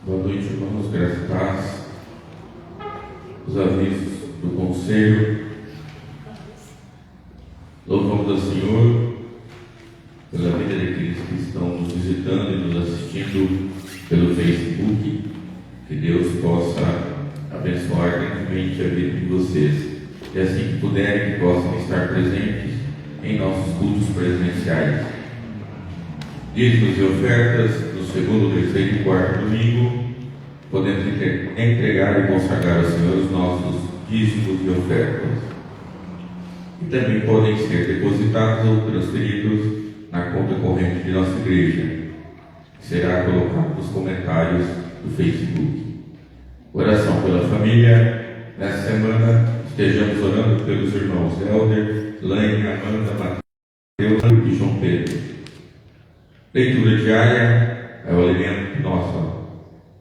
Boa noite, irmãos, graças e paz. Os avisos do conselho. Louvamos ao Senhor pela vida daqueles que estão nos visitando e nos assistindo pelo Facebook. Que Deus possa abençoar grandemente a vida de vocês. E assim que puderem, que possam estar presentes em nossos cultos presenciais. Dízimos e ofertas no segundo, terceiro e quarto domingo, podemos entregar e consagrar ao Senhor os nossos dízimos e ofertas. E também podem ser depositados ou transferidos na conta corrente de nossa igreja, que será colocado nos comentários do Facebook. Oração pela família. Nessa semana estejamos orando pelos irmãos Helder, Laine, Amanda, Mateus e João Pedro. Leitura diária é o alimento do nosso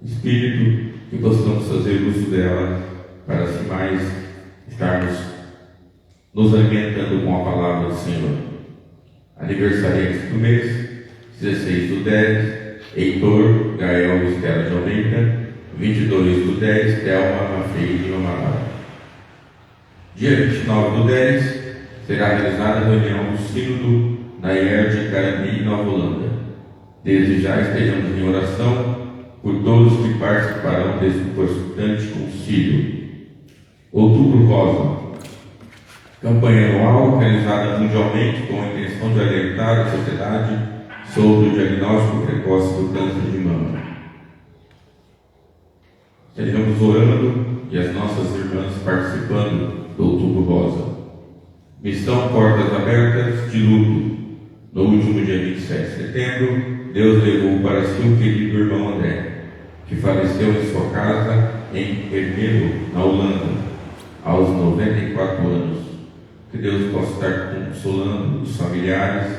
espírito, que possamos fazer uso dela para assim mais estarmos nos alimentando com a palavra do Senhor. Aniversariantes do mês, 16/10, Heitor Gael Estela de Almeida, 22/10, Thelma Mafei de Amaral. Dia 29/10 será realizada a reunião do Sínodo na IER de Carambi, Nova Holanda. Desde já estejamos em oração por todos que participarão desse importante concílio. Outubro Rosa, campanha anual realizada mundialmente com a intenção de alertar a sociedade sobre o diagnóstico precoce do câncer de mama. Estaremos orando e as nossas irmãs participando do Outubro Rosa. Missão Portas Abertas de Luto. No último dia 27 de setembro, Deus levou para si o querido irmão André, que faleceu em sua casa em Ermelo, na Holanda, aos 94 anos. Que Deus possa estar consolando os familiares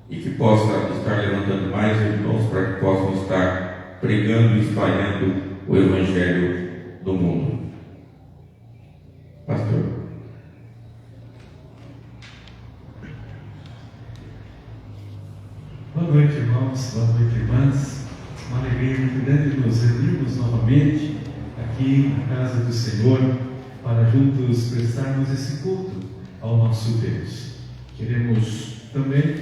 e que possa estar levantando mais irmãos para que possam estar pregando e espalhando o Evangelho do mundo. Pastor. Boa noite, irmãos, boa noite, irmãs. Uma alegria muito grande nos reunirmos novamente aqui na casa do Senhor para juntos prestarmos esse culto ao nosso Deus. Queremos também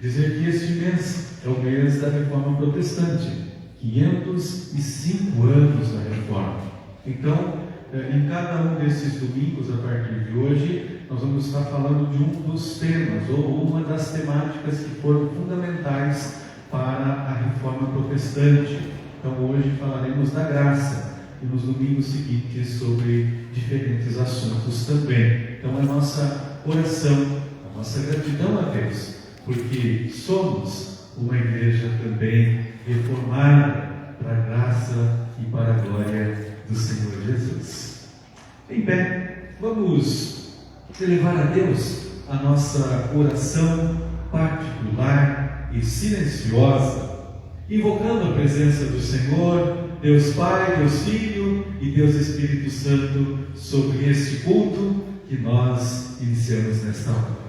dizer que este mês é o mês da Reforma Protestante, 505 anos da Reforma. Então, em cada um desses domingos, a partir de hoje, nós vamos estar falando de um dos temas, ou uma das temáticas que foram fundamentais para a Reforma Protestante. Então hoje falaremos da graça, e nos domingos seguintes sobre diferentes assuntos também. Então a nossa oração, a nossa gratidão a Deus, porque somos uma igreja também reformada para a graça e para a glória do Senhor Jesus. Em pé, vamos elevar a Deus a nossa oração particular e silenciosa, invocando a presença do Senhor, Deus Pai, Deus Filho e Deus Espírito Santo sobre este culto que nós iniciamos nesta hora.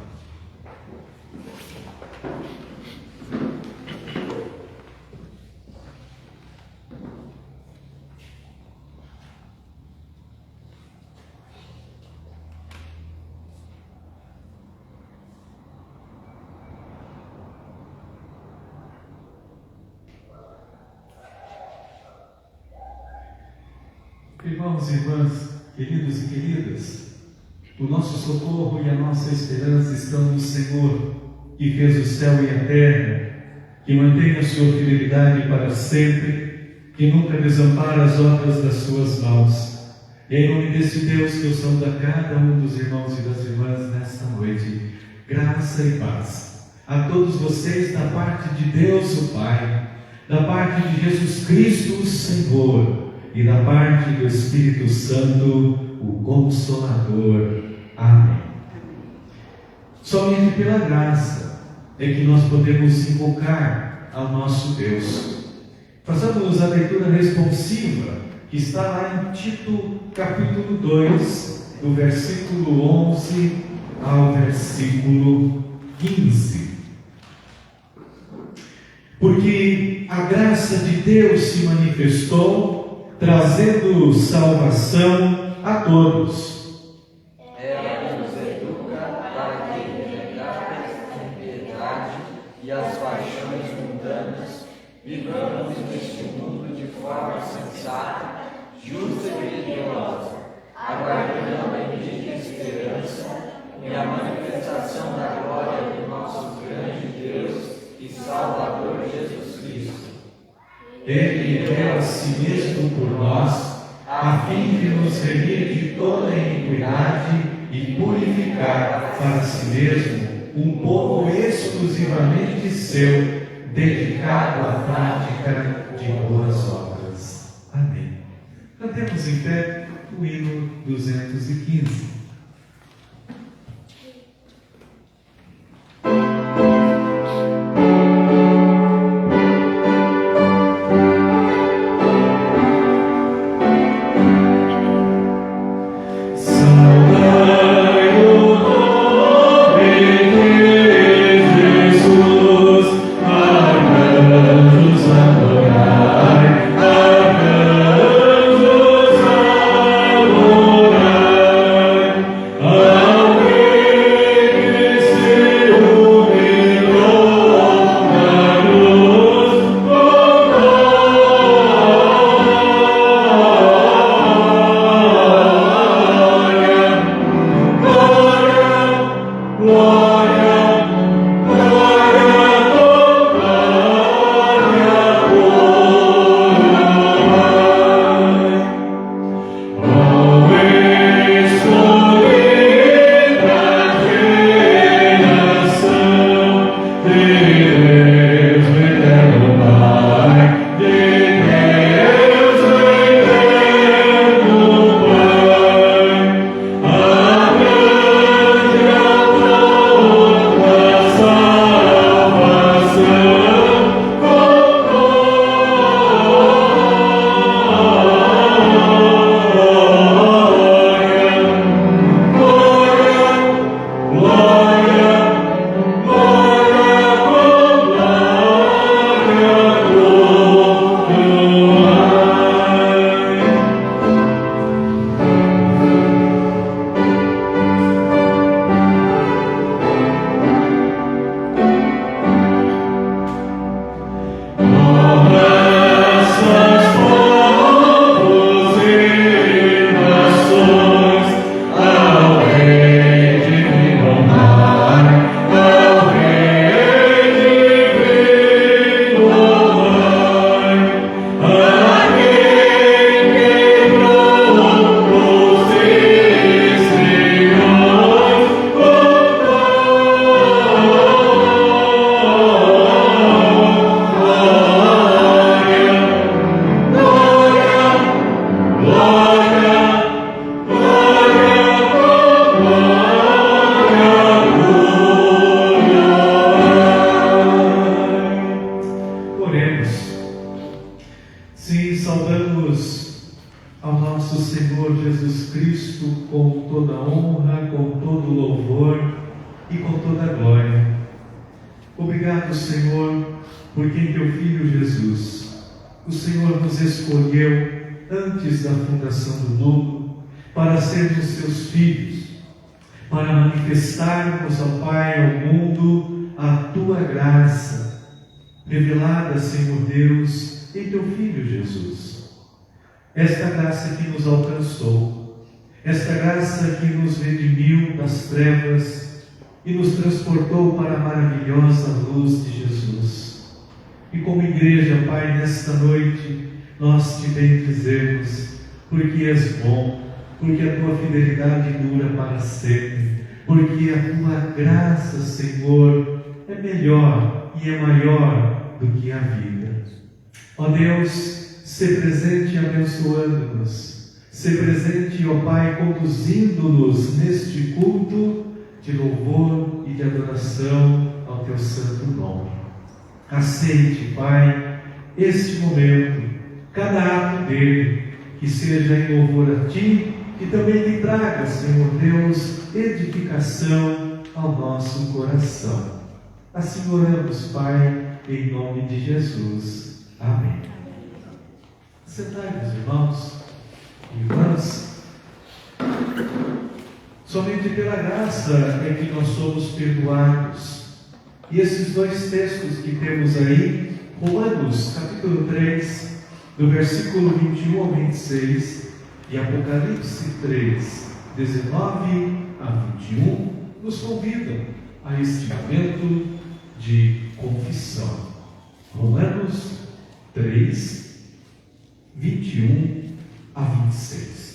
Irmãos e irmãs, queridos e queridas, o nosso socorro e a nossa esperança estão no Senhor, que fez o céu e a terra, que mantém a sua fidelidade para sempre, que nunca desampara as obras das suas mãos. Em nome desse Deus que eu saúdo a cada um dos irmãos e das irmãs nesta noite, graça e paz a todos vocês da parte de Deus o Pai, da parte de Jesus Cristo o Senhor, e da parte do Espírito Santo, o Consolador. Amém. Somente pela graça é que nós podemos invocar ao nosso Deus. Façamos a leitura responsiva, que está lá em Tito, capítulo 2, do versículo 11 ao versículo 15. Porque a graça de Deus se manifestou, trazendo salvação a todos. Ela nos educa para que, rejeitáveis em piedade e as paixões mundanas, vivamos neste mundo de forma sensata, justa e piedosa, aguardando a bendita esperança e a manifestação da glória do nosso grande Deus e Salvador Jesus Cristo. Ele deu a si mesmo por nós, a fim de nos remir de toda iniquidade e purificar para si mesmo um povo exclusivamente seu, dedicado à prática de boas obras. Amém. Cantemos em pé o hino 215. Obrigado, Senhor, porque em teu Filho Jesus, o Senhor nos escolheu antes da fundação do mundo para sermos seus filhos, para manifestarmos ao Pai e ao mundo a tua graça, revelada, Senhor Deus, em teu Filho Jesus. Esta graça que nos alcançou, esta graça que nos redimiu das trevas e nos transportou para a maravilhosa luz de Jesus. E como igreja, Pai, nesta noite, nós te bendizemos, porque és bom, porque a tua fidelidade dura para sempre, porque a tua graça, Senhor, é melhor e é maior do que a vida. Ó Deus, se presente abençoando-nos, se presente, ó Pai, conduzindo-nos neste culto de louvor e de adoração ao teu santo nome. Aceite, Pai, este momento, cada ato dele, que seja em louvor a ti, e também lhe traga, Senhor Deus, edificação ao nosso coração. Assim oramos, Pai, em nome de Jesus. Amém. Sentai-vos, irmãos e irmãs. Somente pela graça é que nós somos perdoados. E esses dois textos que temos aí, Romanos capítulo 3, do versículo 21 ao 26, e Apocalipse 3, 19 a 21, nos convidam a este momento de confissão. Romanos 3, 21 a 26.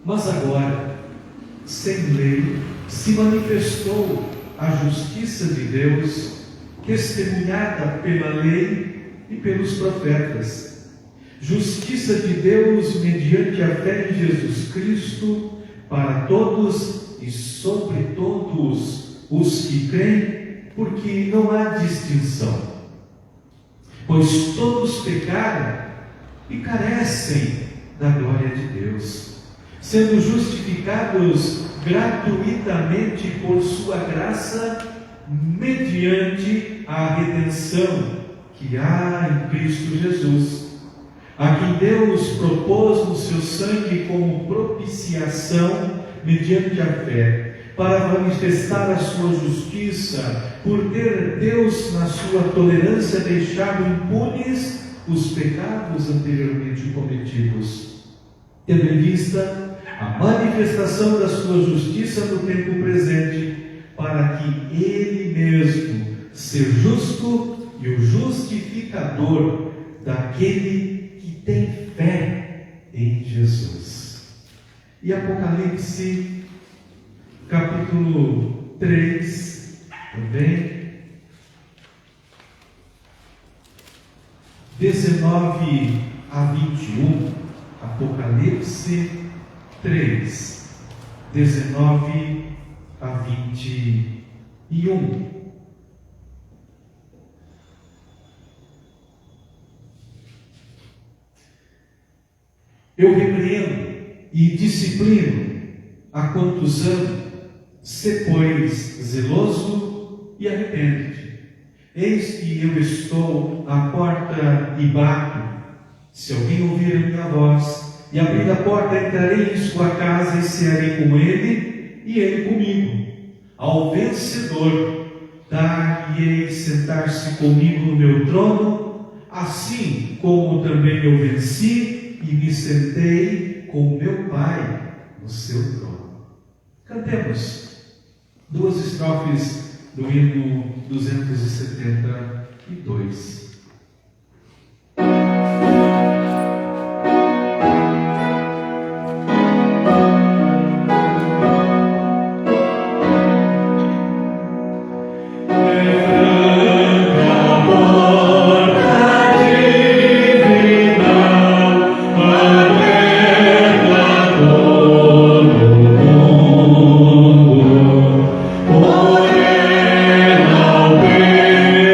Mas agora, sem lei, se manifestou a justiça de Deus, testemunhada pela lei e pelos profetas. Justiça de Deus mediante a fé em Jesus Cristo, para todos e sobre todos os que creem, porque não há distinção. Pois todos pecaram e carecem da glória de Deus, sendo justificados gratuitamente por sua graça, mediante a redenção que há em Cristo Jesus, a quem Deus propôs no seu sangue como propiciação mediante a fé, para manifestar a sua justiça, por ter Deus na sua tolerância deixado impunes os pecados anteriormente cometidos, tendo em vista a manifestação da sua justiça no tempo presente, para que Ele mesmo seja justo e o justificador daquele que tem fé em Jesus. E Apocalipse, capítulo 3, também, 19 a 21, Apocalipse 3, 19 a 21. Eu repreendo e disciplino a quantos amo, sê, pois, zeloso e arrepende-te. Eis que eu estou à porta e bato. Se alguém ouvir a minha voz e abrir a porta, entrarei em sua casa e cearei com ele e ele comigo. Ao vencedor dar-lhe-ei sentar-se comigo no meu trono, assim como também eu venci e me sentei com meu Pai no seu trono. Cantemos duas estrofes do hino 272. Morena, pecador.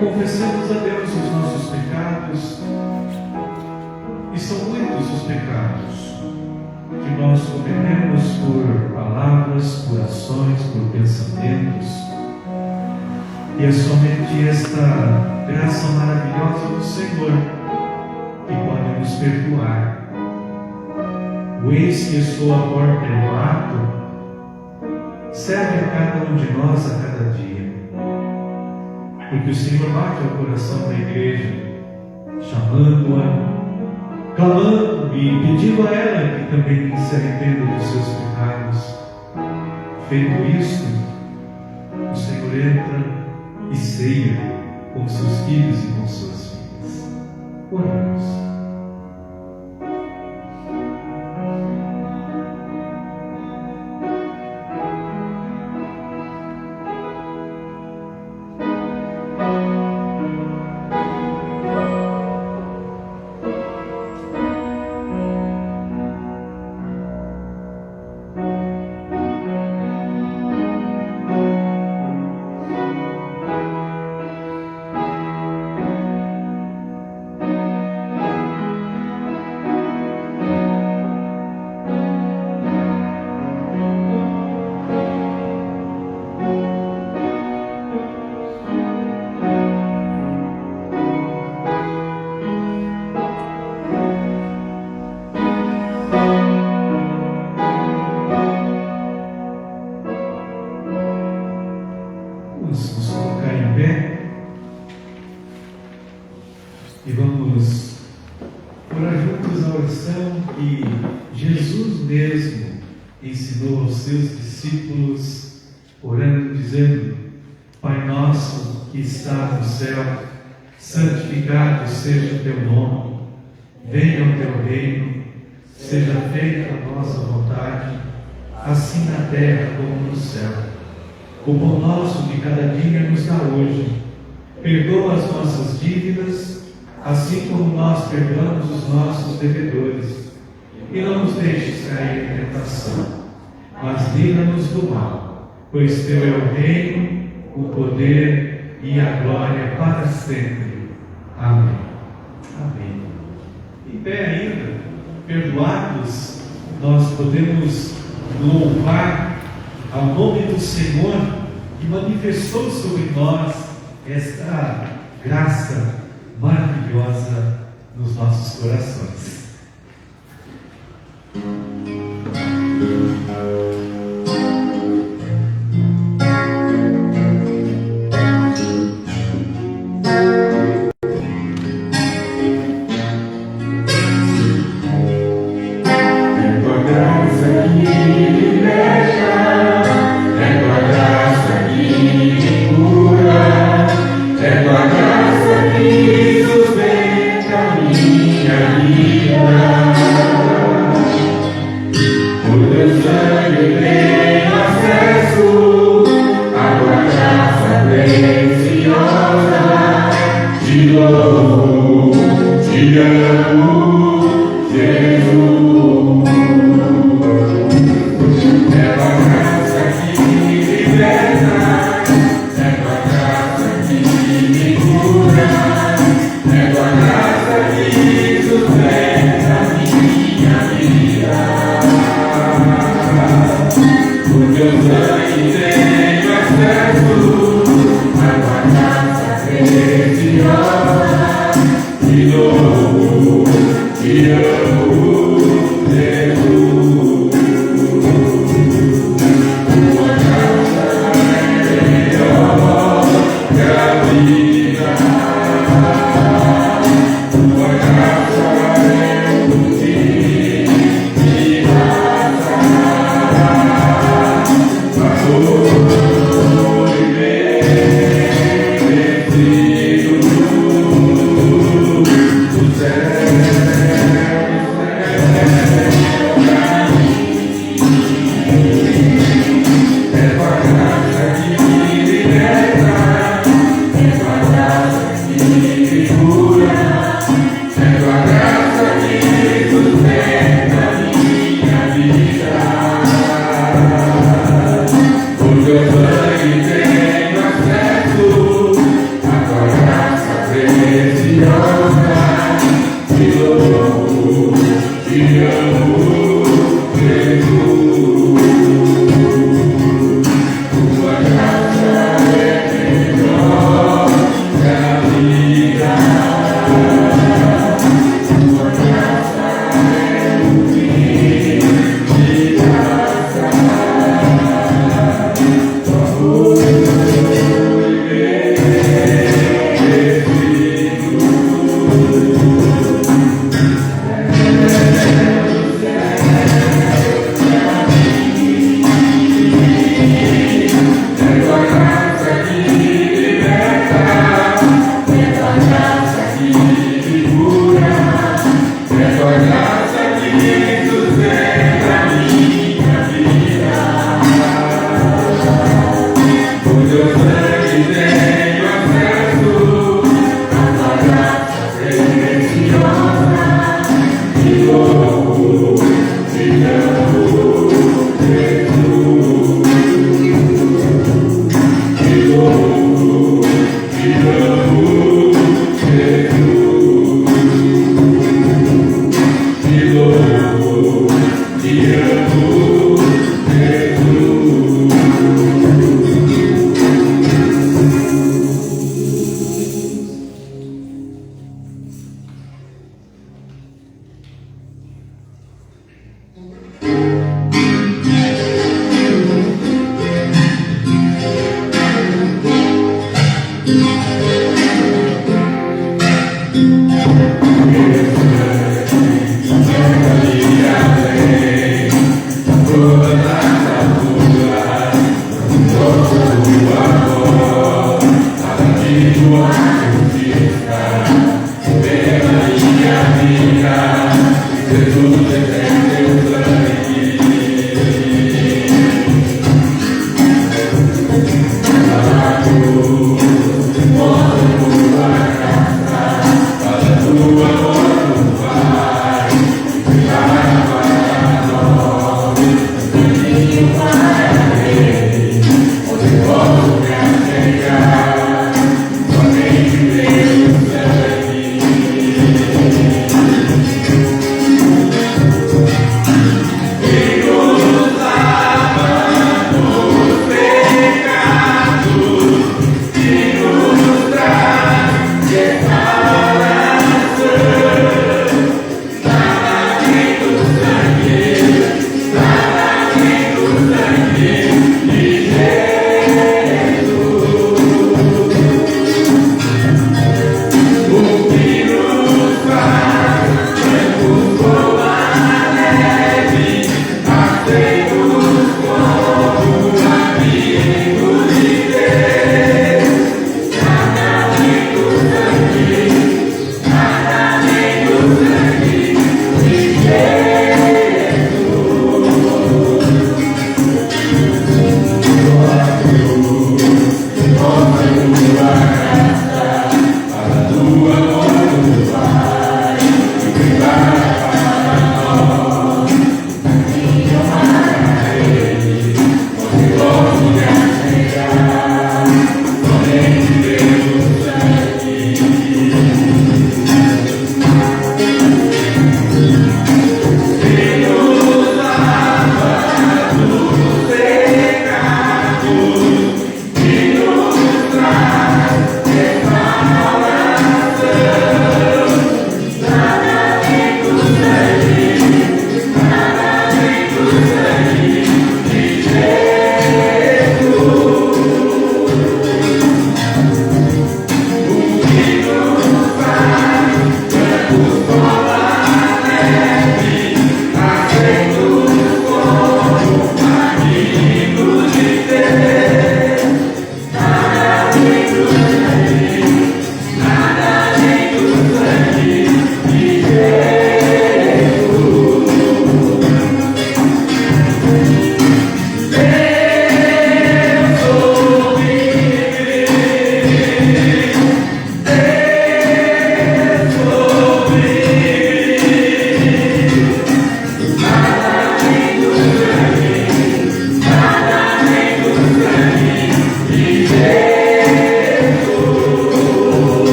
confessemos a Deus os nossos pecados, e são muitos os pecados que nós cometemos por palavras, por ações, por pensamentos, e é somente esta graça maravilhosa do Senhor que pode nos perdoar. O eis que estou à porta e bato serve a cada um de nós a cada dia, porque o Senhor bate ao coração da igreja, chamando-a, clamando e pedindo a ela que também se arrependa dos seus pecados. Feito isto, o Senhor entra e ceia com seus filhos e com suas filhas. Oramos. Vamos nos colocar em pé e vamos orar juntos a oração que Jesus mesmo ensinou aos seus discípulos, orando, dizendo: Pai nosso que estás no céu, santificado seja o teu nome, venha o teu reino, seja feita a vossa vontade, assim na terra como no céu. O pão nosso de cada dia nos dá hoje. Perdoa as nossas dívidas, assim como nós perdoamos os nossos devedores. E não nos deixes cair em tentação, mas livra-nos do mal, pois teu é o reino, o poder e a glória para sempre. Amém. Amém. Em pé ainda, perdoados, nós podemos louvar ao nome do Senhor, que manifestou sobre nós esta graça maravilhosa nos nossos corações. Preciosa, de novo.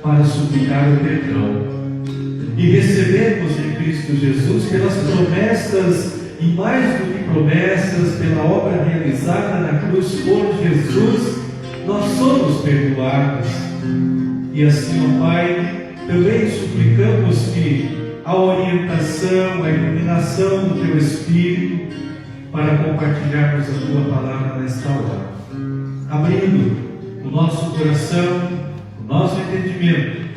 Para suplicar o perdão e recebemos em Cristo Jesus, pelas promessas e mais do que promessas, pela obra realizada na cruz por Jesus, nós somos perdoados. E assim, ó Pai, também suplicamos que a orientação, a iluminação do Teu Espírito para compartilharmos a Tua palavra nesta hora, abrindo o nosso coração, o nosso entendimento,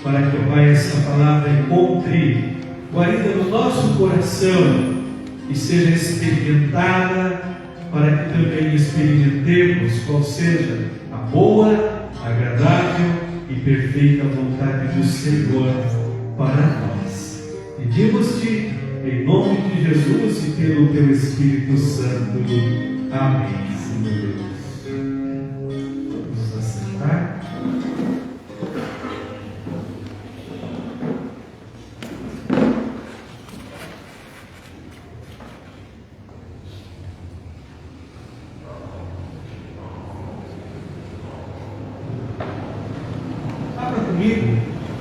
para que, ó Pai, essa palavra encontre guarida no nosso coração e seja experimentada, para que também experimentemos qual seja a boa, agradável e perfeita vontade do Senhor para nós. Pedimos-te em nome de Jesus e pelo Teu Espírito Santo. Amém, Senhor Deus. Vamos nos assentar.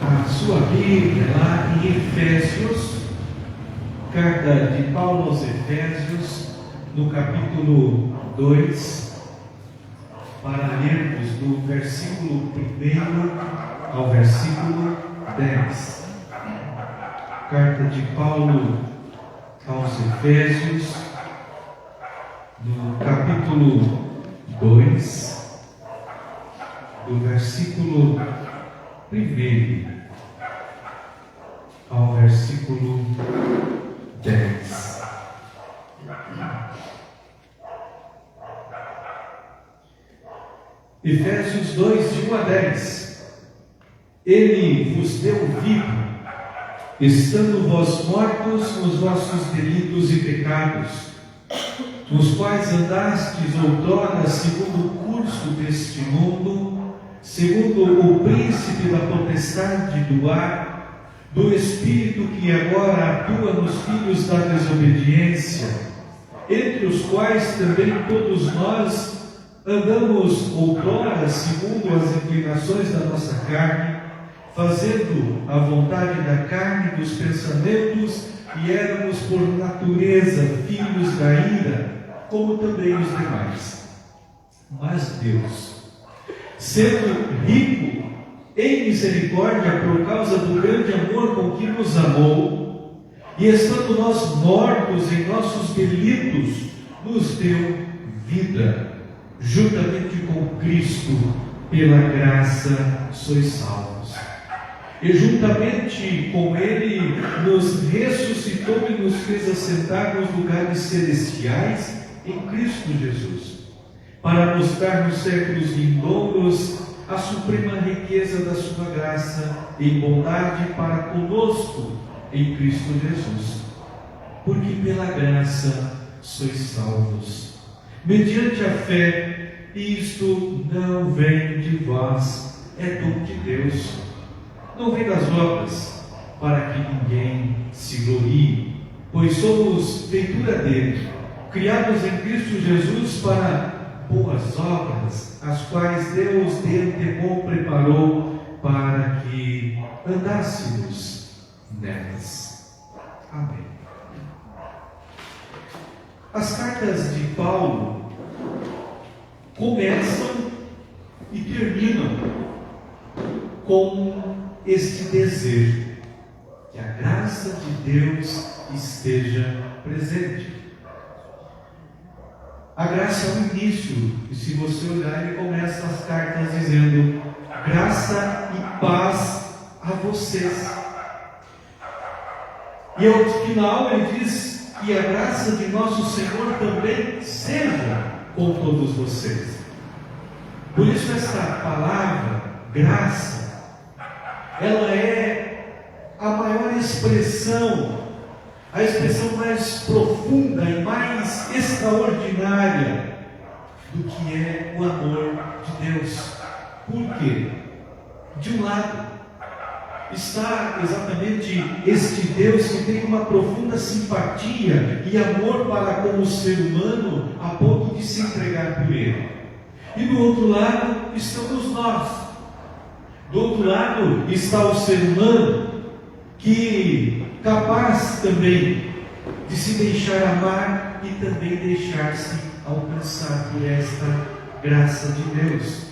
A sua Bíblia lá em Efésios, carta de Paulo aos Efésios, no capítulo 2, para lermos do versículo 1 ao versículo 10. Carta de Paulo aos Efésios, no capítulo 2, do versículo 1 ao versículo 10. Efésios 2, de 1 a 10. Ele vos deu vida, estando vós mortos nos vossos delitos e pecados, nos quais andastes outrora segundo o curso deste mundo, segundo o príncipe da potestade do ar, do Espírito que agora atua nos filhos da desobediência, entre os quais também todos nós andamos outrora segundo as inclinações da nossa carne, fazendo a vontade da carne e dos pensamentos, e éramos por natureza filhos da ira, como também os demais. Mas Deus, sendo rico em misericórdia por causa do grande amor com que nos amou, e estando nós mortos em nossos delitos, nos deu vida, juntamente com Cristo, pela graça sois salvos. E juntamente com Ele nos ressuscitou e nos fez assentar nos lugares celestiais em Cristo Jesus, para mostrar nos séculos vindouros a suprema riqueza da sua graça em bondade para conosco em Cristo Jesus. Porque pela graça sois salvos, mediante a fé, e isto não vem de vós, é dom de Deus, não vem das obras, para que ninguém se glorie, pois somos feitura dele, criados em Cristo Jesus para boas obras, as quais Deus de antemão preparou para que andássemos nelas. Amém. As cartas de Paulo começam e terminam com este desejo, que a graça de Deus esteja presente. A graça é o início, e se você olhar, ele começa as cartas dizendo: graça e paz a vocês. E ao final ele diz que a graça de nosso Senhor também seja com todos vocês. Por isso essa palavra, graça, ela é a maior expressão, a expressão mais profunda e mais extraordinária do que é o amor de Deus. Por quê? De um lado está exatamente este Deus que tem uma profunda simpatia e amor para com o ser humano, a ponto de se entregar por ele. E do outro lado estamos nós. Do outro lado está o ser humano que capaz também de se deixar amar e também deixar-se alcançar por esta graça de Deus.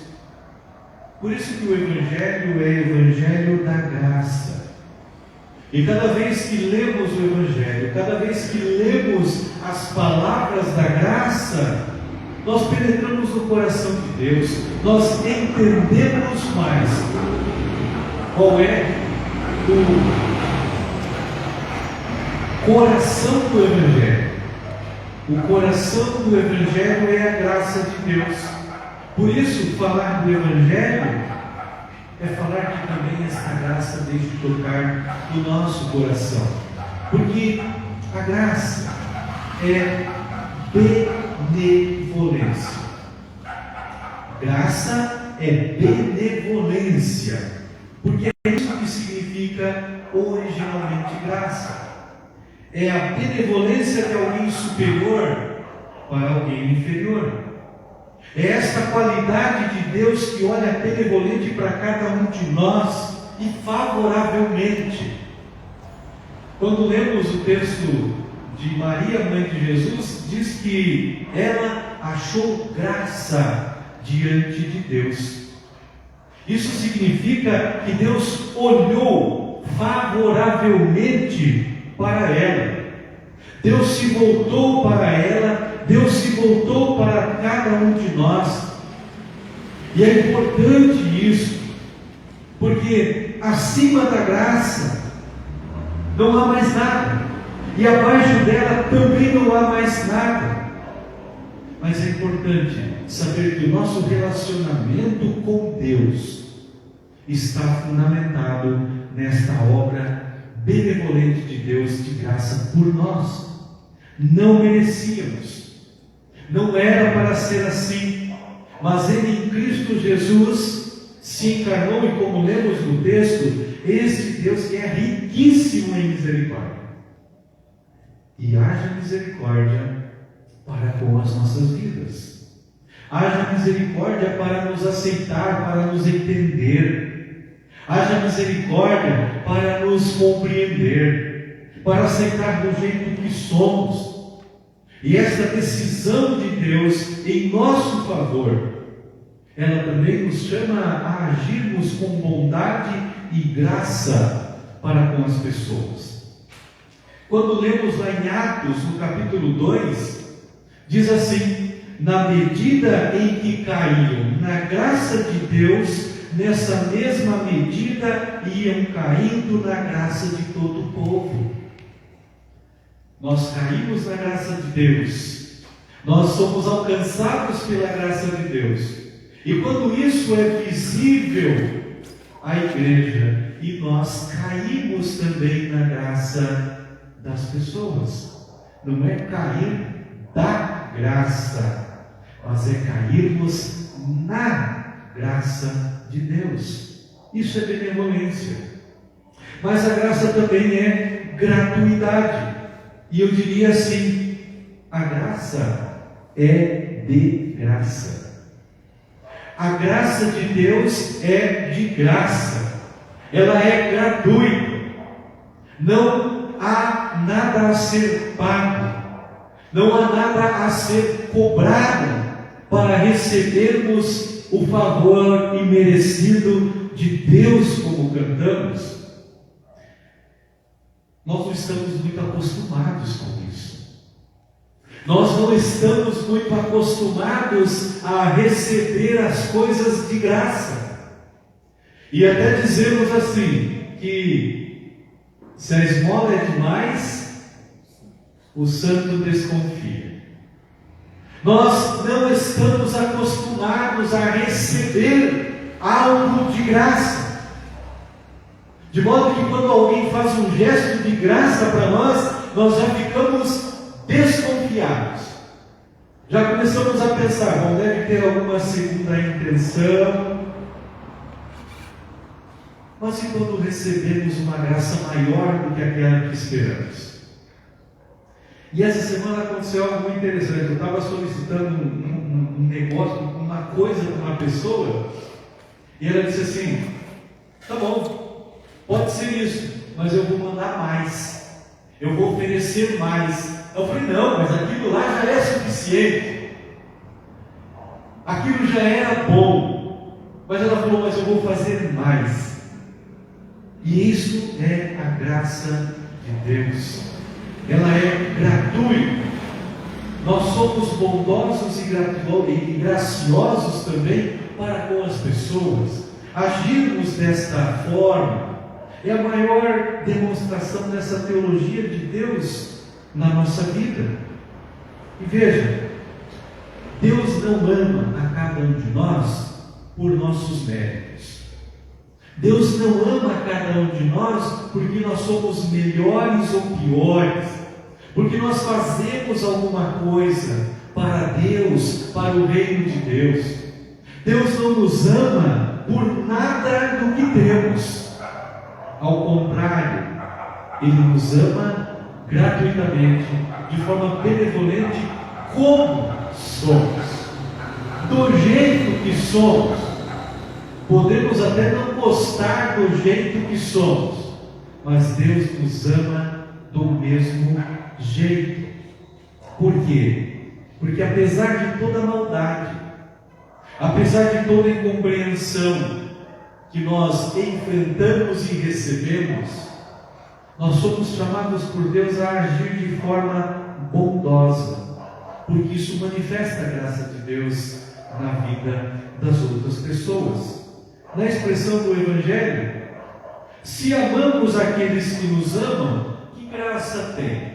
Por isso que o Evangelho é Evangelho da graça. E cada vez que lemos o Evangelho, cada vez que lemos as palavras da graça, nós penetramos no coração de Deus, nós entendemos mais qual é o coração do Evangelho. O coração do Evangelho é a graça de Deus. Por isso, falar do Evangelho é falar que também esta graça deixa de tocar no nosso coração. Porque a graça é benevolência. Graça é benevolência. Porque é isso que significa originalmente graça. É a benevolência de alguém superior para alguém inferior. É esta qualidade de Deus que olha benevolente para cada um de nós e favoravelmente. Quando lemos o texto de Maria, mãe de Jesus, diz que ela achou graça diante de Deus. Isso significa que Deus olhou favoravelmente para ela. Deus se voltou para ela. Deus se voltou para cada um de nós. E é importante isso, porque acima da graça não há mais nada, e abaixo dela também não há mais nada. Mas é importante saber que o nosso relacionamento com Deus está fundamentado nesta obra benevolente de Deus de graça por nós. Não merecíamos. Não era para ser assim, mas Ele em Cristo Jesus se encarnou, e como lemos no texto, este Deus que é riquíssimo em misericórdia. E haja misericórdia para com as nossas vidas. Haja misericórdia para nos aceitar, para nos entender. Haja misericórdia para nos compreender, para aceitar do jeito que somos. E esta decisão de Deus em nosso favor, ela também nos chama a agirmos com bondade e graça para com as pessoas. Quando lemos lá em Atos, no capítulo 2, diz assim: na medida em que caíam na graça de Deus, nessa mesma medida iam caindo na graça de todo o povo. Nós caímos na graça de Deus, nós somos alcançados pela graça de Deus, e quando isso é visível à igreja, e nós caímos também na graça das pessoas. Não é cair da graça, mas é cairmos na graça de Deus. Isso é benevolência. Mas a graça também é gratuidade. E eu diria assim: a graça é de graça. A graça de Deus é de graça. Ela é gratuita. Não há nada a ser pago. Não há nada a ser cobrado para recebermos o favor imerecido de Deus, como cantamos. Nós não estamos muito acostumados com isso. Nós não estamos muito acostumados a receber as coisas de graça. E até dizemos assim, que se a esmola é demais, o santo desconfia. Nós não estamos acostumados a receber algo de graça. De modo que quando alguém faz um gesto de graça para nós já ficamos desconfiados. Já começamos a pensar, bom, deve ter alguma segunda intenção. Mas e quando recebemos uma graça maior do que aquela que esperamos? E essa semana aconteceu algo muito interessante. Eu estava solicitando um negócio, uma coisa para uma pessoa, e ela disse assim: tá bom, pode ser isso, mas eu vou mandar mais. eu vou oferecer mais. Eu falei, não, mas aquilo lá já é suficiente. Aquilo já era bom. Mas ela falou, mas eu vou fazer mais. E isso é a graça de Deus. Ela é gratuita. Nós somos bondosos e graciosos também para com as pessoas. Agirmos desta forma é a maior demonstração dessa teologia de Deus na nossa vida. E veja, Deus não ama a cada um de nós por nossos méritos. Deus não ama a cada um de nós porque nós somos melhores ou piores, porque nós fazemos alguma coisa para Deus, para o reino de Deus. Deus não nos ama por nada do que temos. Ao contrário, Ele nos ama gratuitamente, de forma benevolente, como somos, do jeito que somos. Podemos até não gostar do jeito que somos, mas Deus nos ama do mesmo jeito. Por quê? Porque apesar de toda a maldade, apesar de toda a incompreensão que nós enfrentamos e recebemos, nós somos chamados por Deus a agir de forma bondosa, porque isso manifesta a graça de Deus na vida das outras pessoas. Na expressão do Evangelho, se amamos aqueles que nos amam, que graça tem?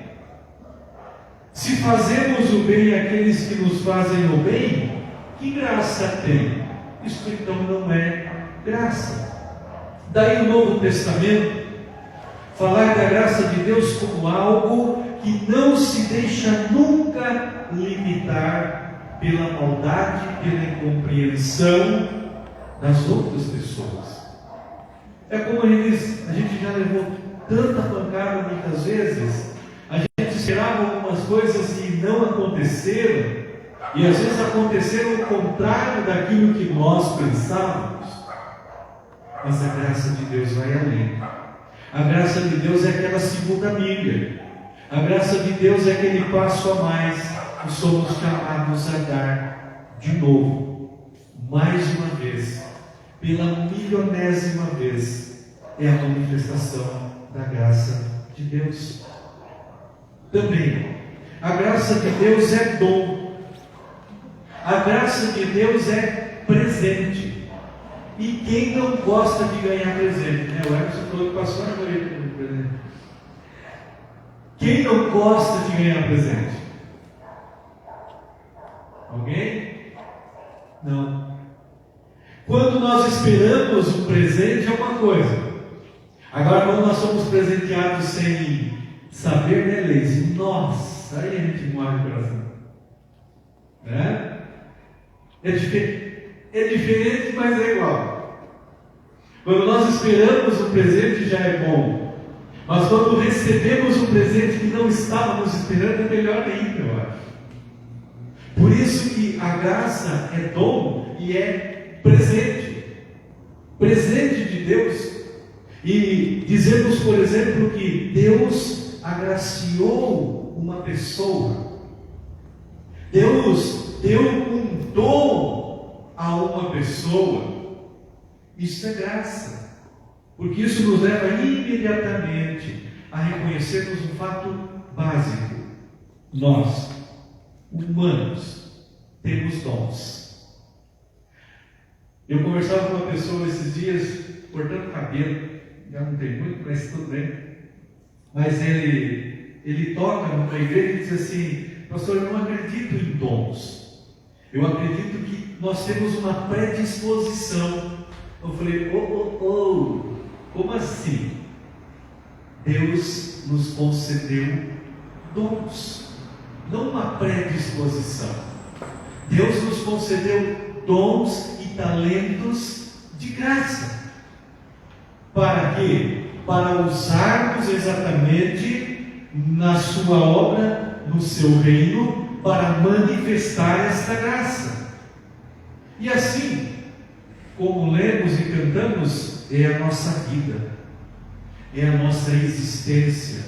Se fazemos o bem àqueles que nos fazem o bem, que graça tem? Isso então não é graça. Daí o Novo Testamento falar da graça de Deus como algo que não se deixa nunca limitar pela maldade, pela incompreensão das outras pessoas. É como a gente já levou tanta pancada muitas vezes, a gente esperava algumas coisas e não aconteceram, e às vezes aconteceram o contrário daquilo que nós pensávamos. Mas a graça de Deus vai além. A graça de Deus é aquela segunda milha. A graça de Deus é aquele passo a mais que somos chamados a dar de novo, mais uma vez, pela milionésima vez. É a manifestação da graça de Deus. Também, a graça de Deus é dom. A graça de Deus é presente. E quem não gosta de ganhar presente? Né? O Emerson falou que passou na maioria do presente. Quem não gosta de ganhar presente? Alguém? Não. Quando nós esperamos um presente é uma coisa. Agora, quando nós somos presenteados sem saber, né, Leise? Nossa, aí a gente morre o coração. Né? É diferente, mas é igual. Quando nós esperamos um presente já é bom. Mas quando recebemos um presente que não estávamos esperando, é melhor ainda, eu acho. Por isso que a graça é dom e é presente. Presente de Deus. E dizemos, por exemplo, que Deus agraciou uma pessoa. Deus deu um dom a uma pessoa. Isso é graça. Porque isso nos leva imediatamente a reconhecermos um fato básico. Nós, humanos, temos dons. Eu conversava com uma pessoa esses dias, cortando cabelo. Já não tem muito, mas tudo bem. Mas ele toca numa igreja e diz assim: pastor, eu não acredito em dons. Eu acredito que nós temos uma predisposição. Eu falei: como assim? Deus nos concedeu dons, não uma predisposição. Deus nos concedeu dons e talentos de graça. Para quê? Para usarmos exatamente na sua obra, no seu reino, para manifestar esta graça. E assim, como lemos e cantamos, é a nossa vida, é a nossa existência,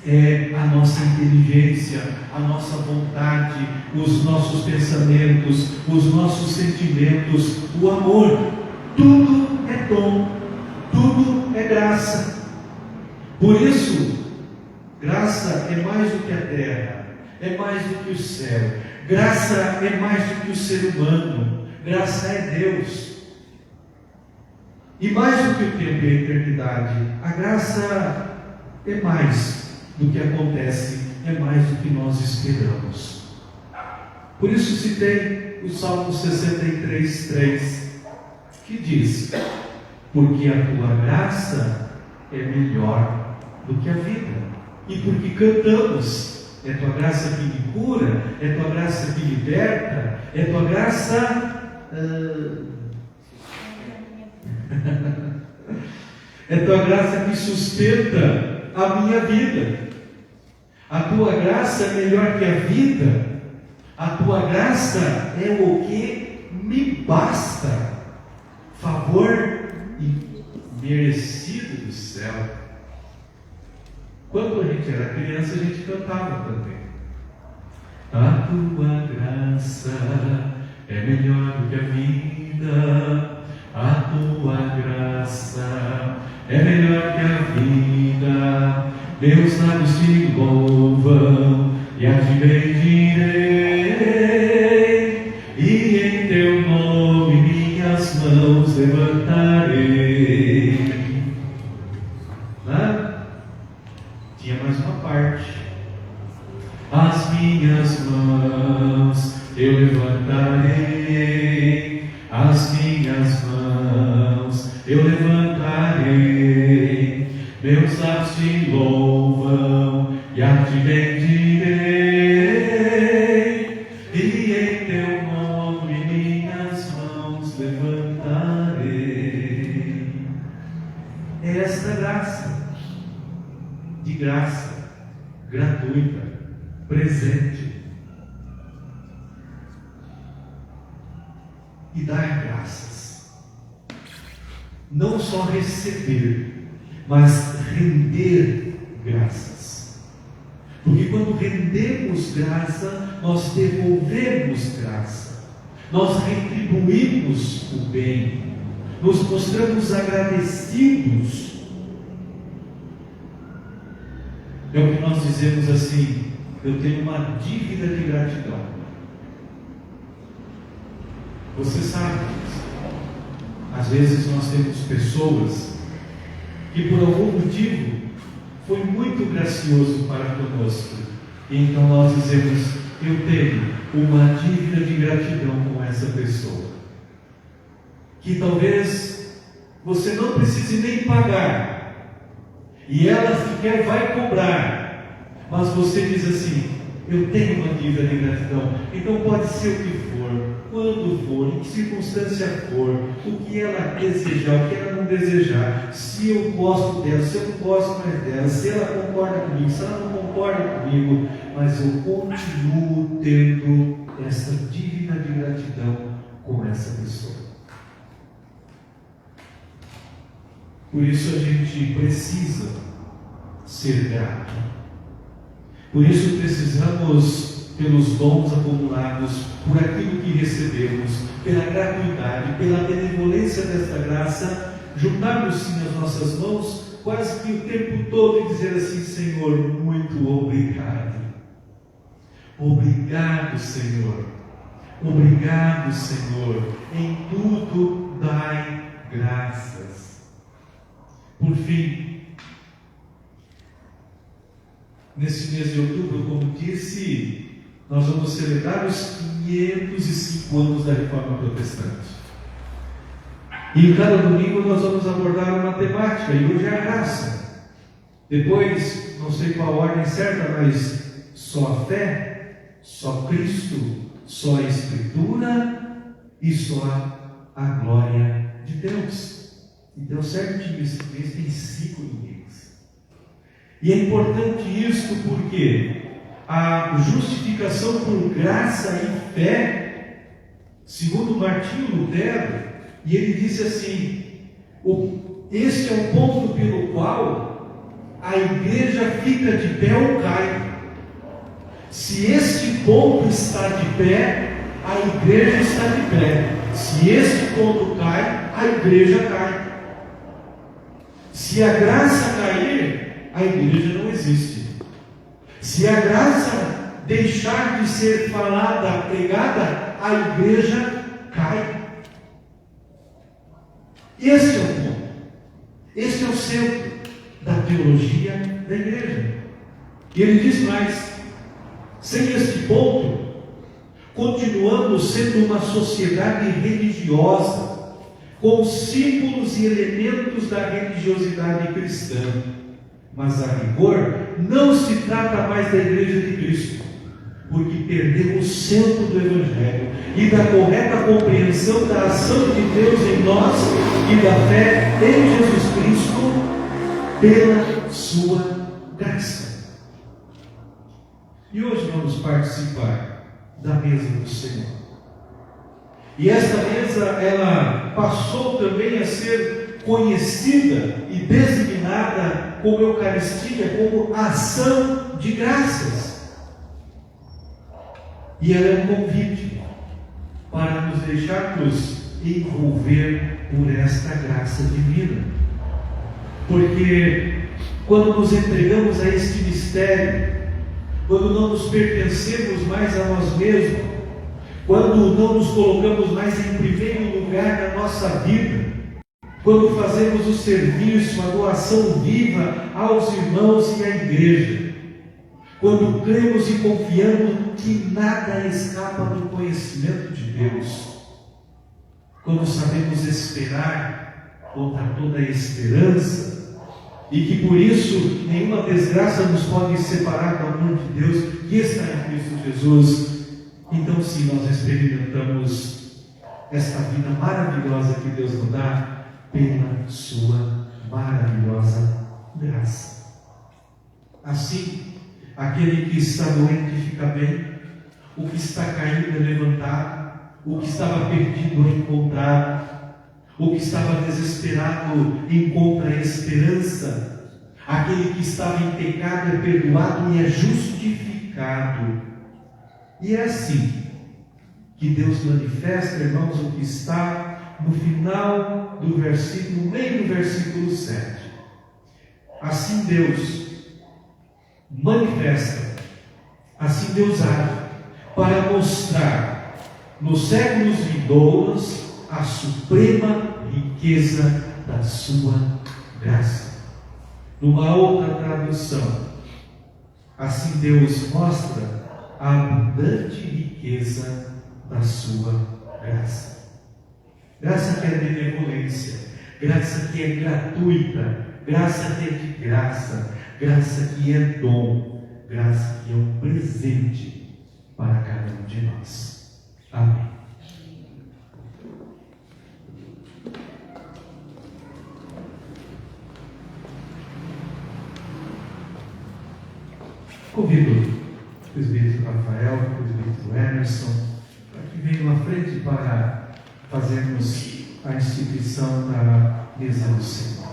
é a nossa inteligência, a nossa vontade, os nossos pensamentos, os nossos sentimentos, o amor. Tudo é dom, tudo é graça. Por isso, graça é mais do que a terra, é mais do que o céu. Graça é mais do que o ser humano. Graça é Deus. E mais do que o tempo e a eternidade, a graça é mais do que acontece, é mais do que nós esperamos. Por isso citei o Salmo 63:3, que diz: porque a tua graça é melhor do que a vida. E porque cantamos: é tua graça que me cura, é tua graça que liberta, é tua graça é tua graça que sustenta a minha vida. A tua graça é melhor que a vida. A tua graça é o que me basta. Favor merecido do céu. Quando a gente era criança, a gente cantava também. A tua graça é melhor do que a vida. A tua graça é melhor que a vida. Meus lábios te louvam e a te bendirei, e em teu nome minhas mãos levantarei. Tinha mais uma parte. As minhas mãos eu levantarei, as minhas mãos eu levantarei, meus lábios te louvam e a te bendirei, e em teu nome minhas mãos levantarei. É esta graça, de graça, gratuita, presente. E dar graças, não só receber, mas render graças, porque quando rendemos graça, nós devolvemos graça, nós retribuímos o bem, nos mostramos agradecidos. É o que nós dizemos assim: eu tenho uma dívida de gratidão. Você sabe disso. Às vezes nós temos pessoas que por algum motivo foi muito gracioso para conosco, e então nós dizemos: eu tenho uma dívida de gratidão com essa pessoa, que talvez você não precise nem pagar, e ela sequer vai cobrar, mas você diz assim: eu tenho uma dívida de gratidão. Então pode ser o que for, quando for, em que circunstância for, o que ela desejar, o que ela não desejar, se eu gosto dela, se eu não gosto mais dela, se ela concorda comigo, se ela não concorda comigo, mas eu continuo tendo essa dívida de gratidão com essa pessoa. Por isso a gente precisa ser grato. Por isso precisamos, pelos dons acumulados, por aquilo que recebemos, pela gratuidade, pela benevolência desta graça, juntarmos sim as nossas mãos quase que o tempo todo e dizer assim: Senhor, muito obrigado. Obrigado, Senhor. Obrigado, Senhor. Em tudo dai graças. Por fim, nesse mês de outubro, como disse, nós vamos celebrar os 505 anos da Reforma Protestante. E em cada domingo nós vamos abordar uma temática, e hoje é a graça. Depois, não sei qual a ordem certa, mas só a fé, só Cristo, só a Escritura e só a glória de Deus. Então, certinho, esse mês tem 5 domingos. E é importante isso porque a justificação por graça e fé, segundo Martinho Lutero, e ele disse assim: este é o ponto pelo qual a igreja fica de pé ou cai. Se este ponto está de pé, a igreja está de pé. Se este ponto cai, a igreja cai. Se a graça cair, a igreja não existe. Se a graça deixar de ser falada, pregada, a igreja cai. Esse é o ponto. Esse é o centro da teologia da igreja. E ele diz mais: sem este ponto, continuamos sendo uma sociedade religiosa, com símbolos e elementos da religiosidade cristã. Mas a rigor, não se trata mais da igreja de Cristo, porque perdeu o centro do Evangelho e da correta compreensão da ação de Deus em nós e da fé em Jesus Cristo pela sua graça. E hoje vamos participar da mesa do Senhor. E esta mesa, ela passou também a ser conhecida e designada como Eucaristia, como ação de graças. E ela é um convite para nos deixarmos envolver por esta graça divina. Porque quando nos entregamos a este mistério, quando não nos pertencemos mais a nós mesmos, quando não nos colocamos mais em primeiro lugar na nossa vida, quando fazemos o serviço, a doação viva aos irmãos e à igreja, quando cremos e confiamos que nada escapa do conhecimento de Deus, quando sabemos esperar contra toda a esperança, e que por isso nenhuma desgraça nos pode separar do amor de Deus que está em Cristo Jesus, então sim, nós experimentamos esta vida maravilhosa que Deus nos dá pela sua maravilhosa graça. Assim, aquele que está doente fica bem, o que está caído é levantado, o que estava perdido é encontrado, o que estava desesperado encontra a esperança, aquele que estava em pecado é perdoado e é justificado. E é assim que Deus manifesta, irmãos, o que está no final do versículo, no meio do versículo 7. Assim Deus manifesta, assim Deus age, para mostrar nos séculos vindouros a suprema riqueza da sua graça. Numa outra tradução, assim Deus mostra a abundante riqueza da sua graça. Graça que é benevolência, graça que é gratuita, graça que é de graça, graça que é dom, graça que é um presente para cada um de nós. Amém. Convido o presbítero Rafael, o presbítero Emerson, para que venham à frente para fazermos a instituição da mesa do Senhor.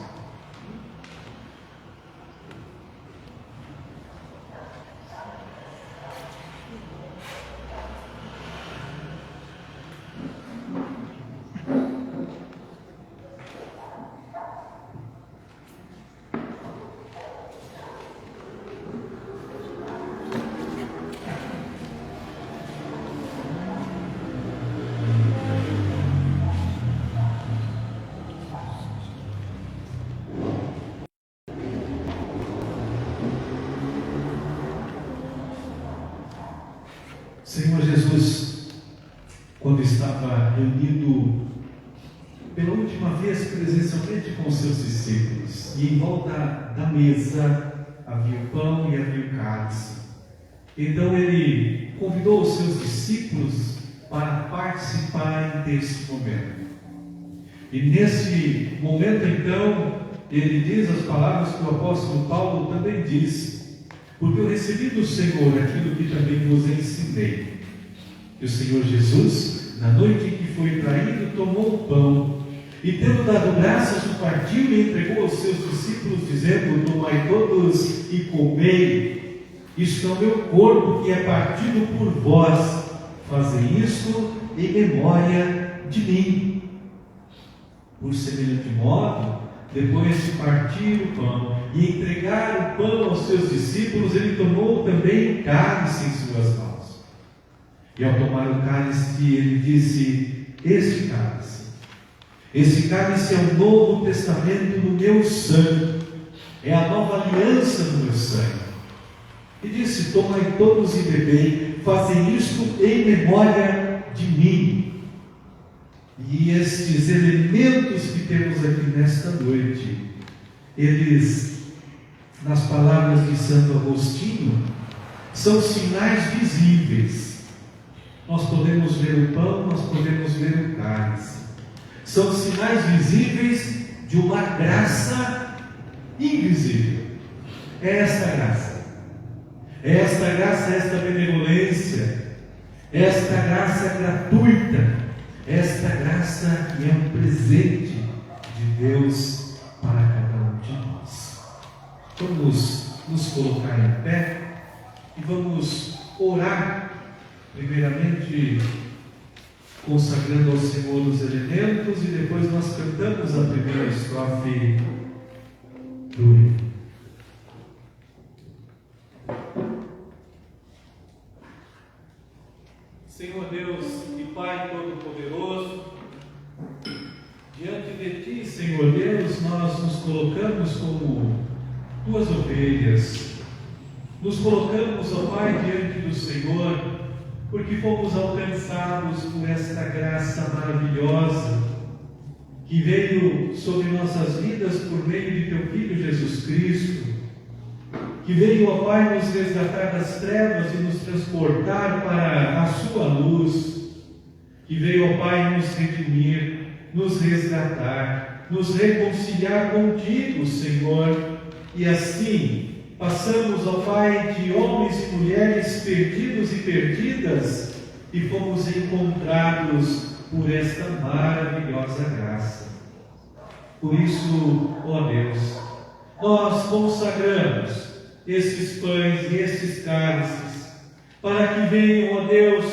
Senhor Jesus, quando estava reunido pela última vez presencialmente com os seus discípulos, e em volta da mesa havia o pão e havia o cálice, então ele convidou os seus discípulos para participarem desse momento. E nesse momento então, ele diz as palavras que o apóstolo Paulo também disse: porque eu recebi do Senhor aquilo que também vos ensinei. Que o Senhor Jesus, na noite em que foi traído, tomou o pão E tendo dado graças, o partiu e entregou aos seus discípulos, dizendo: tomai todos e comei, isto é o meu corpo que é partido por vós, fazei isto em memória de mim. Por semelhante modo, depois de partir o pão e entregar o pão aos seus discípulos, ele tomou também o cálice em suas mãos. E ao tomar o cálice, ele disse: Este cálice é o Novo Testamento no meu sangue, é a nova aliança no meu sangue. E disse: tomai todos e bebei, fazem isto em memória de mim. E estes elementos que temos aqui nesta noite, eles, nas palavras de Santo Agostinho, são sinais visíveis. Nós podemos ver o pão, nós podemos ver o cálice. São sinais visíveis de uma graça invisível. É esta graça. É esta graça, esta benevolência. Esta graça gratuita. Esta graça que é um presente de Deus para cada um de nós. Vamos nos colocar em pé e vamos orar, primeiramente consagrando ao Senhor os elementos, e depois nós cantamos a primeira estrofe do hino. Senhor Deus e Pai Todo-Poderoso, diante de Ti, Senhor Deus, nós nos colocamos como Tuas ovelhas, nos colocamos, ó Pai, diante do Senhor, porque fomos alcançados por esta graça maravilhosa, que veio sobre nossas vidas por meio de Teu Filho Jesus Cristo, que veio, ó Pai, nos resgatar das trevas e nos transportar para a Sua luz, que veio, ó Pai, nos redimir, nos resgatar, nos reconciliar contigo, Senhor, e assim passamos, ó Pai, de homens e mulheres perdidos e perdidas, e fomos encontrados por esta maravilhosa graça. Por isso, ó Deus, nós consagramos esses pães e esses cálices, para que venham, ó Deus,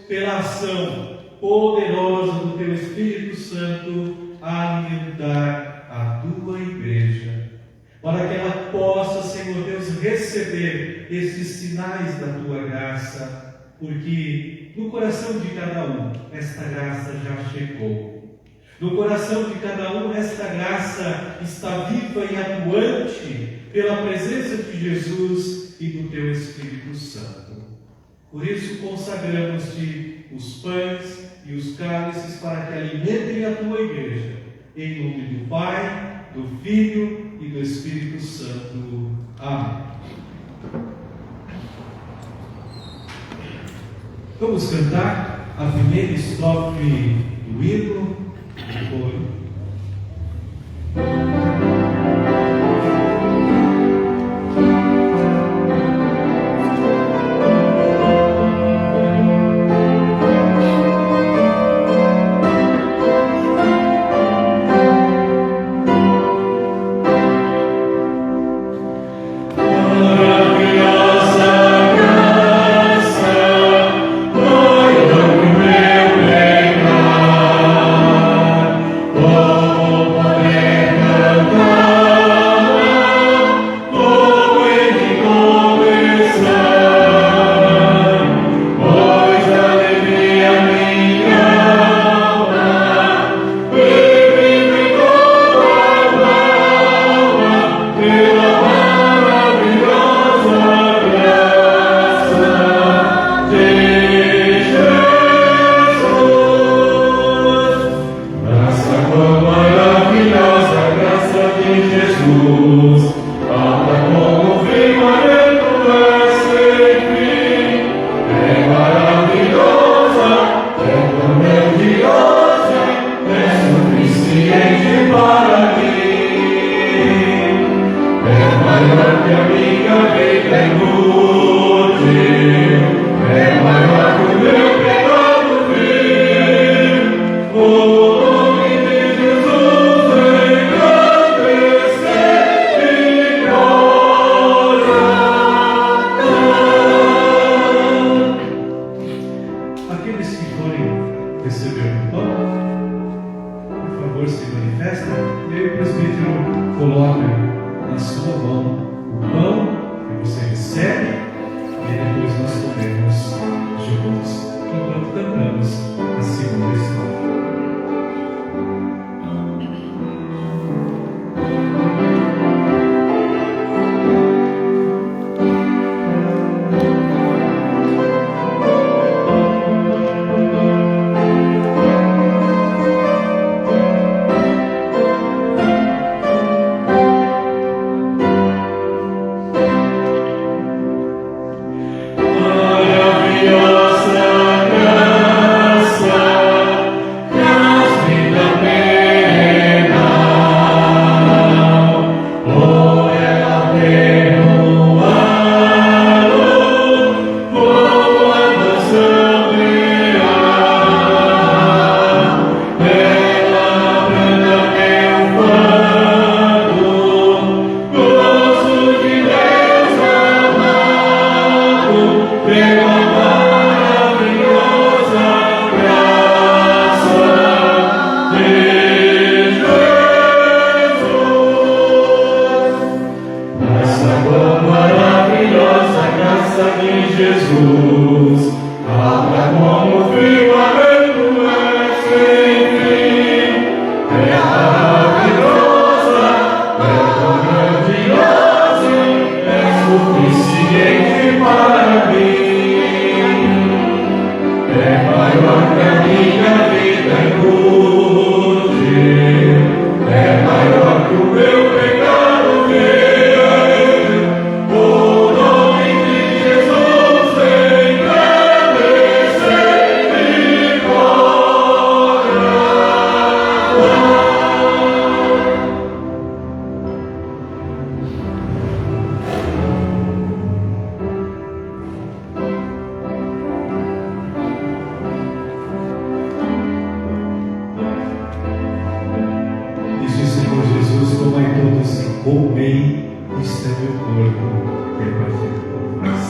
pela ação poderosa do Teu Espírito Santo, a alimentar a Tua Igreja, para que ela possa, Senhor Deus, receber esses sinais da Tua graça, porque no coração de cada um esta graça já chegou. No coração de cada um esta graça está viva e atuante pela presença de Jesus e do Teu Espírito Santo. Por isso consagramos-Te os pães e os cálices para que alimentem a Tua Igreja, em nome do Pai, do Filho e do Espírito Santo. Amém. Vamos cantar a primeira estrofe do hino. Oh, Jesus, alta como o firmamento é sem fim, é maravilhosa, é tão grandiosa, é suficiente para mim, é maior que a minha vida inútil, é maior que o meu pecado velho, o nome de Jesus engrandece e glória. Disse o Senhor Jesus: tomai todos e comei, isto é meu corpo, que é partido por vós.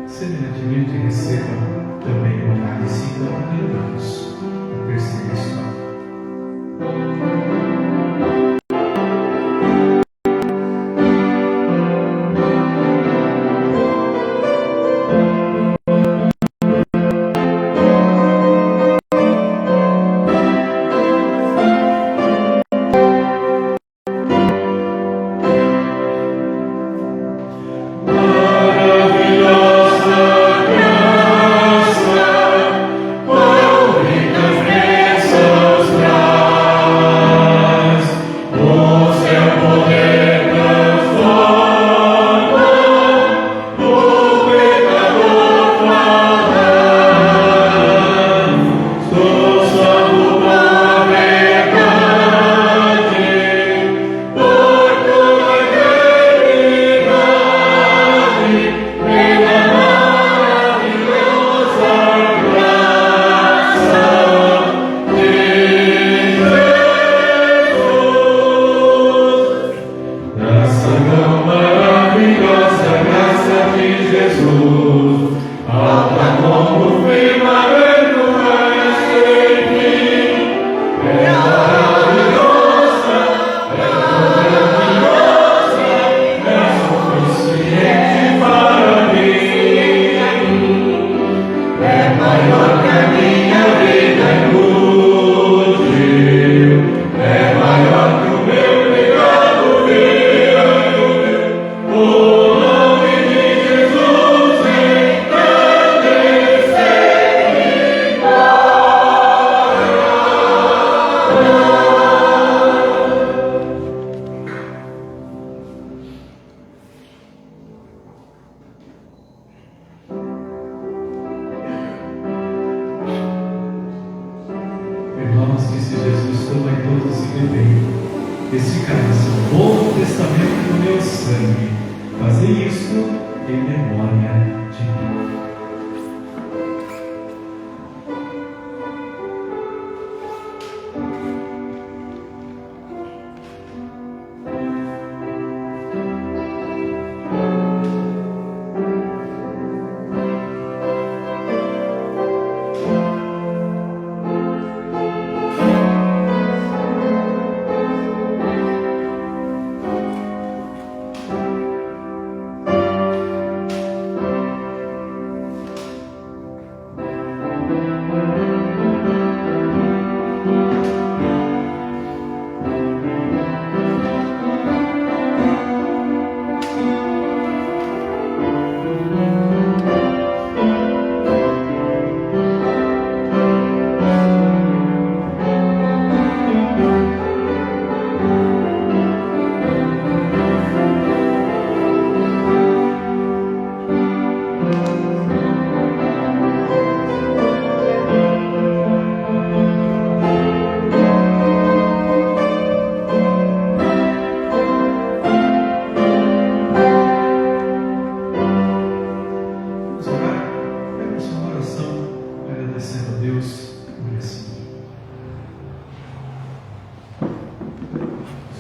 Semelhantemente, recebam também o cálice e não lembramos a perseguição. Irmãos, disse Jesus: tomai todos e bebei. Este cálice é o novo testamento do meu sangue. Fazei isto em memória de mim.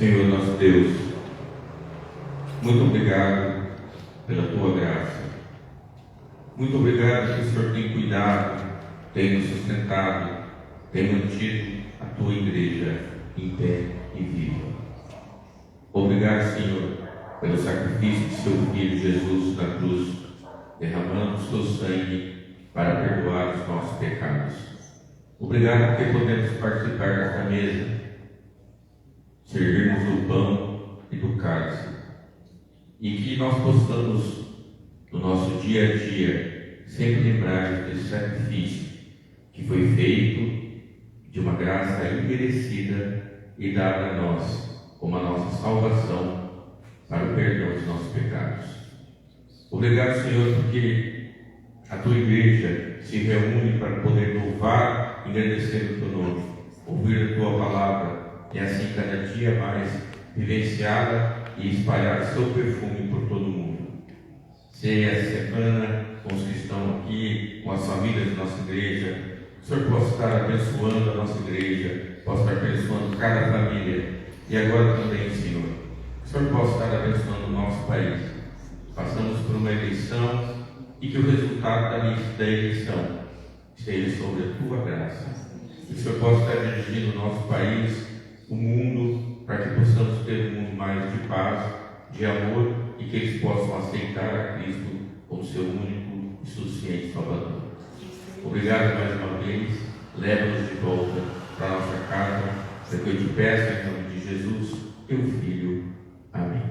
Senhor nosso Deus, muito obrigado pela tua graça. Muito obrigado que o Senhor tem cuidado, tem nos sustentado, tem mantido a tua igreja em pé e viva. Obrigado, Senhor, pelo sacrifício de seu Filho Jesus na cruz, derramando o seu sangue para perdoar os nossos pecados. Obrigado porque podemos participar desta mesa, servirmos do pão e do cálice, e que nós possamos, no nosso dia a dia, sempre lembrar desse sacrifício que foi feito de uma graça imerecida e dada a nós como a nossa salvação para o perdão dos nossos pecados. Obrigado, Senhor, porque a tua igreja se reúne para poder louvar e agradecer o teu nome, ouvir a tua palavra e assim cada dia mais vivenciada e espalhar seu perfume por todo o mundo. Se essa semana, com os que estão aqui, com as famílias da nossa igreja, o Senhor possa estar abençoando a nossa igreja, possa estar abençoando cada família, e agora também, Senhor, o Senhor possa estar abençoando o nosso país. Passamos por uma eleição e que o resultado da eleição esteja sobre a tua graça. Que o Senhor possa estar dirigindo o nosso país, o mundo, para que possamos ter um mundo mais de paz, de amor, e que eles possam aceitar a Cristo como seu único e suficiente Salvador. Obrigado mais uma vez, leva-nos de volta para a nossa casa, é que eu te peço em nome de Jesus, teu Filho. Amém.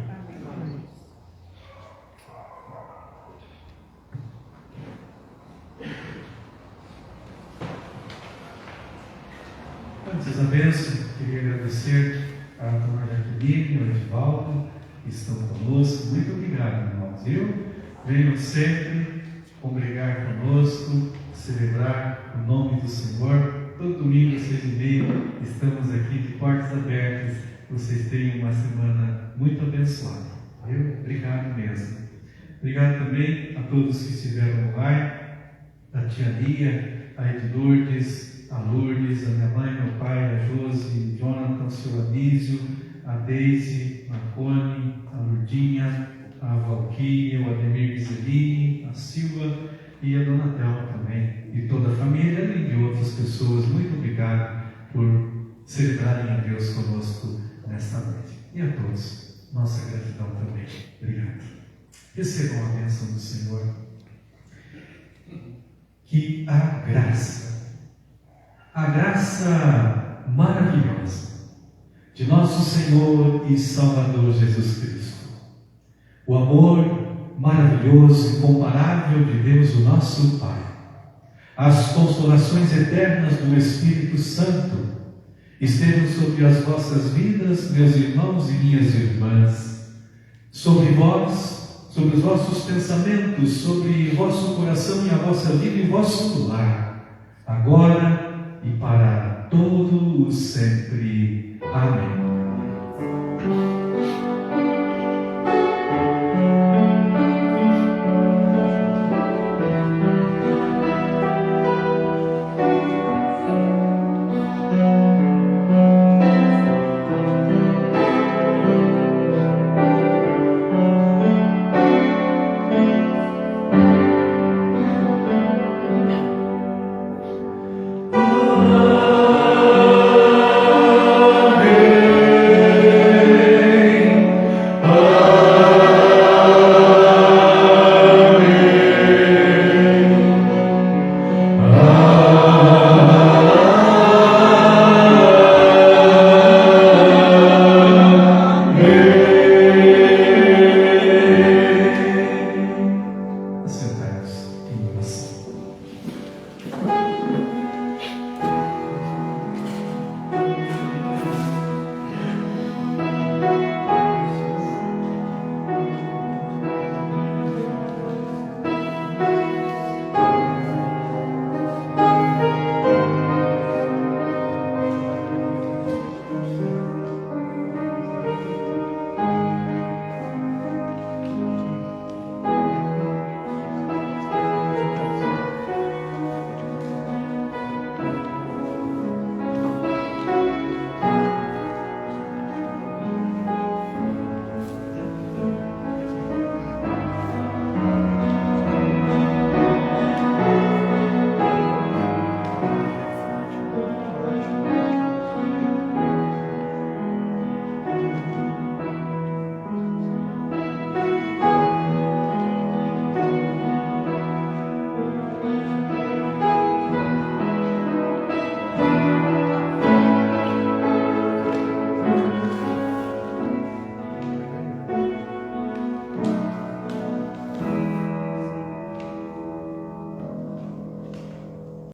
Antes da bênção, queria agradecer a dona Jaqueline e ao Edivaldo, que estão conosco. Muito obrigado, irmãos. Venham sempre congregar conosco, celebrar o nome do Senhor. Todo domingo às 6h30 estamos aqui de portas abertas. Vocês tenham uma semana muito abençoada. Obrigado mesmo. Obrigado também a todos que estiveram online, a tia Lia, a Edlourdes, a Lourdes, a minha mãe, meu pai, a Josi, Jonathan, o seu Anísio, a Deise, a Cone, a Lourdinha, a Valquíria, o Ademir Giselini, a Silva e a Dona Thelma também, e toda a família, além de outras pessoas. Muito obrigado por celebrarem a Deus conosco nesta noite. E a todos, nossa gratidão também. Obrigado. Recebam a bênção do Senhor. Que a graça maravilhosa de nosso Senhor e Salvador Jesus Cristo, o amor maravilhoso, incomparável de Deus, o nosso Pai, as consolações eternas do Espírito Santo estejam sobre as vossas vidas, meus irmãos e minhas irmãs, sobre vós, sobre os vossos pensamentos, sobre o vosso coração e a vossa vida e o vosso lar, agora e para todo o sempre. Amém.